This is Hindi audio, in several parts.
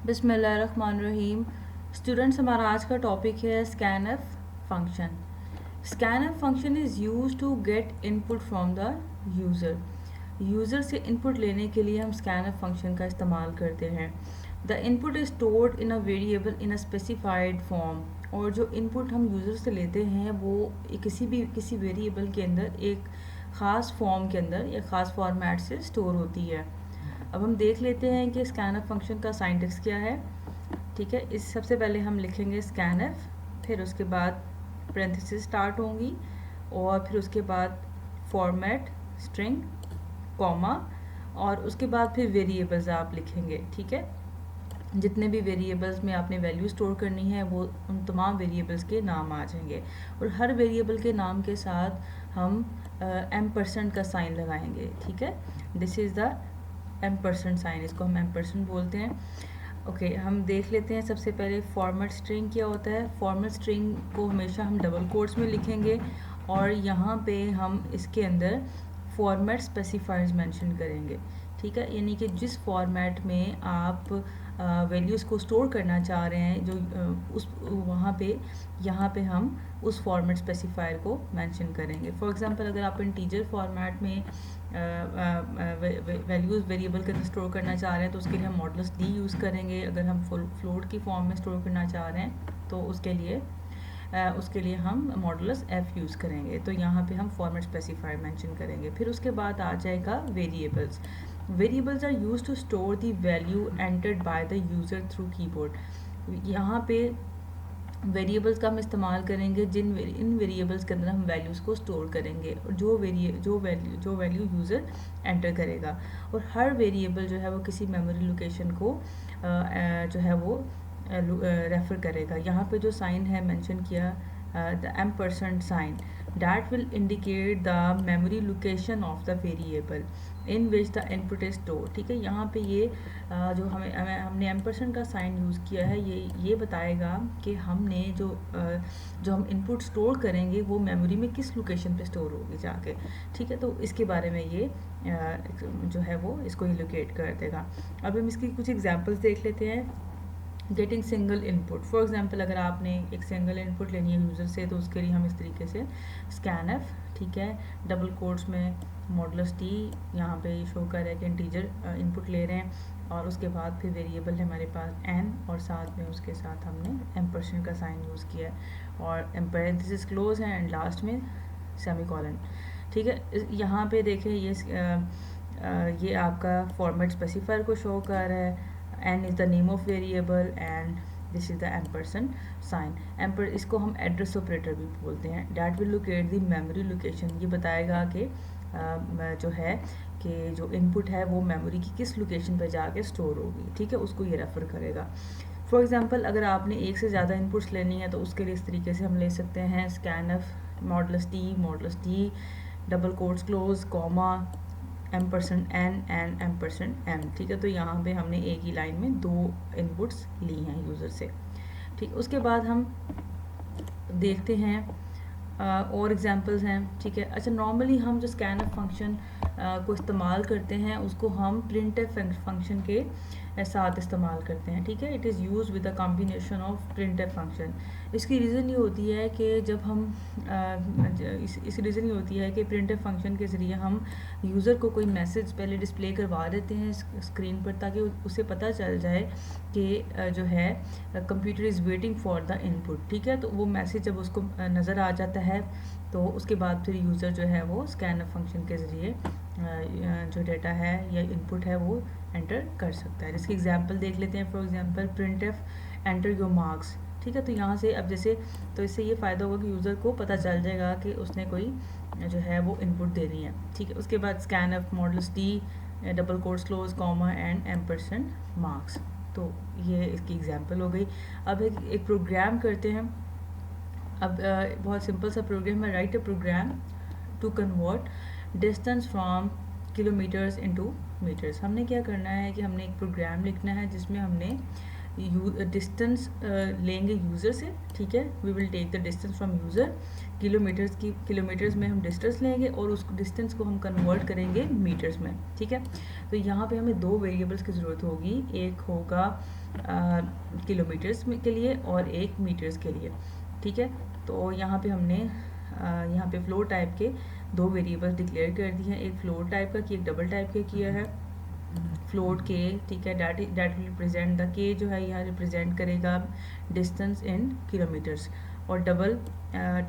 बिस्मिल्लाहिर्रहमानिर्रहीम। स्टूडेंट्स, हमारा आज का टॉपिक है scanf function. Scanf function is use to get input from the user. User से इनपुट लेने के लिए हम स्कैनएफ फंक्शन का इस्तेमाल करते हैं। The input is stored in a variable in a specified form. और जो इनपुट हम यूज़र से लेते हैं वो किसी वेरिएबल के अंदर एक ख़ास फॉर्म के अंदर या ख़ास फॉर्मेट से स्टोर होती है। अब हम देख लेते हैं कि स्कैनएफ फंक्शन का सिंटैक्स क्या है। ठीक है, इस सबसे पहले हम लिखेंगे स्कैनएफ, फिर उसके बाद पैरेंथेसिस स्टार्ट होंगी और फिर उसके बाद फॉर्मेट स्ट्रिंग कॉमा और उसके बाद फिर वेरिएबल्स आप लिखेंगे। ठीक है, जितने भी वेरिएबल्स में आपने वैल्यू स्टोर करनी है वो उन तमाम वेरिएबल्स के नाम आ जाएंगे और हर वेरिएबल के नाम के साथ हम एम% का साइन लगाएंगे। ठीक है, दिस इज़ द एम% साइन, इसको हम एम% बोलते हैं। ओके, हम देख लेते हैं सबसे पहले फॉर्मेट स्ट्रिंग क्या होता है। फॉर्मेट स्ट्रिंग को हमेशा हम डबल कोट्स में लिखेंगे और यहाँ पे हम इसके अंदर फॉर्मेट स्पेसिफायर्स मेंशन करेंगे। ठीक है, यानी कि जिस फॉर्मेट में आप वैल्यूज़ को स्टोर करना चाह रहे हैं जो उस वहाँ पे यहाँ पे हम उस फॉर्मेट स्पेसिफायर को मेंशन करेंगे। फॉर एग्जांपल, अगर आप इंटीजर फॉर्मेट में वैल्यूज़ वेरिएबल के अंदर स्टोर करना चाह रहे हैं तो उसके लिए हम मॉडुलस डी यूज़ करेंगे। अगर हम फ्लोट की फॉर्म में स्टोर करना चाह रहे हैं तो उसके लिए हम मॉडुलस एफ यूज़ करेंगे। तो यहाँ पे हम फॉर्मेट स्पेसिफायर मेंशन करेंगे। फिर उसके बाद आ जाएगा variables. Variables are use to store the value entered by the user through keyboard. यहाँ पे वेरिएबल्स का हम इस्तेमाल करेंगे इन वेरिएबल्स के अंदर हम वैल्यूज़ को स्टोर करेंगे और जो वैल्यू यूज़र एंटर करेगा। और हर वेरिएबल जो है वो किसी मेमोरी लोकेशन को जो है वो रेफ़र करेगा। यहाँ पे जो साइन है मेंशन किया द एम% sign that will indicate the memory location of the variable in which the input is stored। ठीक है, यहाँ पे ये जो हमने एम% का साइन यूज़ किया है ये बताएगा कि हमने जो हम इनपुट स्टोर करेंगे वो मेमोरी में किस लोकेशन पे स्टोर होगी जाके। ठीक है, तो इसके बारे में ये जो है वो इसको ही लोकेट कर देगा। अब हम इसकी कुछ एग्जांपल्स देख लेते हैं। Getting single input, for example अगर आपने एक सिंगल इनपुट लेनी है यूज़र से तो उसके लिए हम इस तरीके से स्कैनएफ, ठीक है, डबल कोट्स में मॉडुलस टी, यहाँ पे शो कर रहा है कि इंटीजर इनपुट ले रहे हैं और उसके बाद फिर वेरिएबल है हमारे पास एन और साथ में उसके साथ हमने एम% का साइन यूज़ किया है और पैरेंथेसिस क्लोज है एंड लास्ट में सेमीकोलन। ठीक है, यहाँ पे देखें ये आपका फॉर्मेट स्पेसिफायर को शो कर रहा है। n is the name of variable and this is the एम% साइन। इसको हम एड्रेस ऑपरेटर भी बोलते हैं। that will locate the memory location, ये बताएगा कि जो है कि जो इनपुट है वो मेमोरी की किस लोकेशन पर जाके स्टोर होगी। ठीक है, उसको ये रेफ़र करेगा। फॉर एग्जांपल, अगर आपने एक से ज़्यादा इनपुट्स लेनी है तो उसके लिए इस तरीके से हम ले सकते हैं scanf modulus t double quotes close comma एम% एन एंड एम% एम। ठीक है, तो यहाँ पे हमने एक ही लाइन में दो इनपुट्स ली हैं यूज़र से। ठीक, उसके बाद हम देखते हैं और एग्जांपल्स हैं। ठीक है, अच्छा, नॉर्मली हम जो स्कैनएफ फंक्शन को इस्तेमाल करते हैं उसको हम प्रिंटएफ फंक्शन के साथ इस्तेमाल करते हैं। ठीक है, it is use with a combination of printf function. इसकी रीज़न ये होती है कि जब हम इस रीज़न ये होती है कि प्रिंटएफ फंक्शन के ज़रिए हम यूज़र को कोई मैसेज पहले डिस्प्ले करवा देते हैं स्क्रीन पर ताकि उसे पता चल जाए कि जो है computer is waiting for the input. ठीक है, तो वो मैसेज जब उसको नज़र आ जाता है तो उसके बाद फिर यूज़र जो है वो स्कैनएफ फंक्शन के ज़रिए जो डेटा है या इनपुट है वो एंटर कर सकता है। इसकी एग्जांपल देख लेते हैं। For example, printf enter your marks. ठीक है, तो यहाँ से अब जैसे तो इससे ये फ़ायदा होगा कि यूज़र को पता चल जाएगा कि उसने कोई जो है वो इनपुट देनी है। ठीक है, उसके बाद scanf modulus d double quotes close comma and एम% मार्क्स। तो ये इसकी एग्जांपल हो गई। अब एक प्रोग्राम करते हैं। अब बहुत सिंपल सा प्रोग्राम है। Write a program to convert distance from kilometres into metres. हमने क्या करना है कि हमने एक प्रोग्राम लिखना है जिसमें हमने डिस्टेंस लेंगे यूज़र से, ठीक है, we will take the distance from user, kilometres में हम डिस्टेंस लेंगे और उस डिस्टेंस को हम कन्वर्ट करेंगे मीटर्स में, ठीक है। तो यहाँ पे हमें दो वेरिएबल्स की ज़रूरत होगी, एक होगा किलोमीटर्स में के लिए और एक मीटर्स के लिए, ठीक है। तो यहाँ पे हमने यहाँ पे फ्लोट टाइप के दो वेरिएबल्स डिक्लेयर कर दिए हैं, एक फ्लोट टाइप का कि एक डबल टाइप का किया है। फ्लोट के, ठीक है, दैट विल रिप्रेजेंट द के जो है यहाँ रिप्रेजेंट करेगा डिस्टेंस इन किलोमीटर्स, और डबल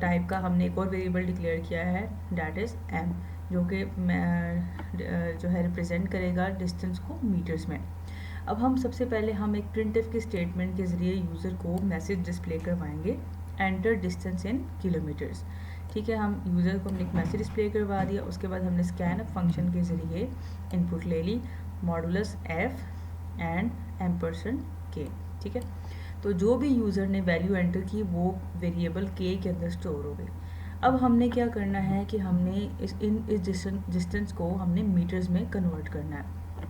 टाइप का हमने एक और वेरिएबल डिक्लेयर किया है दैट इज़ एम, जो कि जो है रिप्रेजेंट करेगा डिस्टेंस को मीटर्स में। अब हम सबसे पहले हम एक प्रिंटफ के स्टेटमेंट के ज़रिए यूज़र को मैसेज डिस्प्ले करवाएंगे, एंटर डिस्टेंस इन किलोमीटर्स, ठीक है। हम यूज़र को हमने एक मैसेज डिस्प्ले करवा दिया, उसके बाद हमने स्कैन फंक्शन के ज़रिए इनपुट ले ली मॉडुलस एफ एंड एम्परसेंड के, ठीक है। तो जो भी यूज़र ने वैल्यू एंटर की वो वेरिएबल के अंदर स्टोर हो गई। अब हमने क्या करना है कि हमने इस डिस्टेंस को हमने मीटर्स में कन्वर्ट करना है।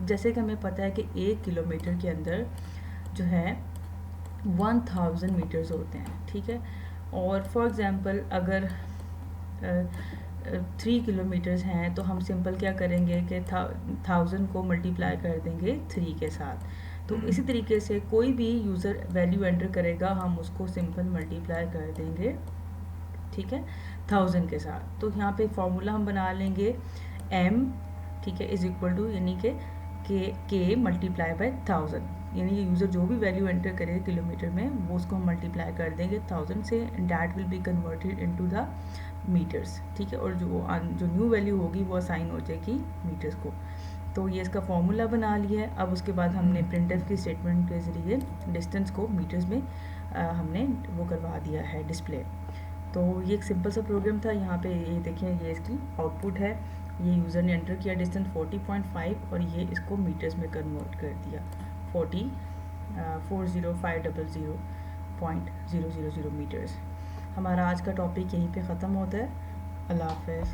जैसे कि हमें पता है कि 1 किलोमीटर के अंदर जो है 1000 मीटर्स होते हैं, ठीक है। और फॉर एग्ज़ाम्पल अगर 3 किलोमीटर्स हैं तो हम सिंपल क्या करेंगे कि 1000 को मल्टीप्लाई कर देंगे 3 के साथ। तो इसी तरीके से कोई भी यूज़र वैल्यू एंटर करेगा हम उसको सिंपल मल्टीप्लाई कर देंगे, ठीक है, 1000 के साथ। तो यहाँ पे फॉर्मूला हम बना लेंगे m, ठीक है, इज इक्वल टू यानी कि के मल्टीप्लाई बाय 1000, यानी ये यूज़र जो भी वैल्यू एंटर करेगा किलोमीटर में वो उसको हम मल्टीप्लाई कर देंगे 1000 से, and that will be converted into the metres, ठीक है। और जो न्यू वैल्यू होगी वो असाइन हो जाएगी मीटर्स को। तो ये इसका फॉर्मूला बना लिया है। अब उसके बाद हमने प्रिंटफ की स्टेटमेंट के ज़रिए डिस्टेंस को मीटर्स में हमने वो करवा दिया है डिस्प्ले। तो ये एक सिंपल सा प्रोग्राम था। यहाँ पे ये देखिए ये इसकी आउटपुट है, ये यूज़र ने एंटर किया डिस्टेंस 40.5 और ये इसको मीटर्स में कन्वर्ट कर दिया 40500.000 मीटर्स। हमारा आज का टॉपिक यहीं पे ख़त्म होता है। अल्लाह हाफ़िज़।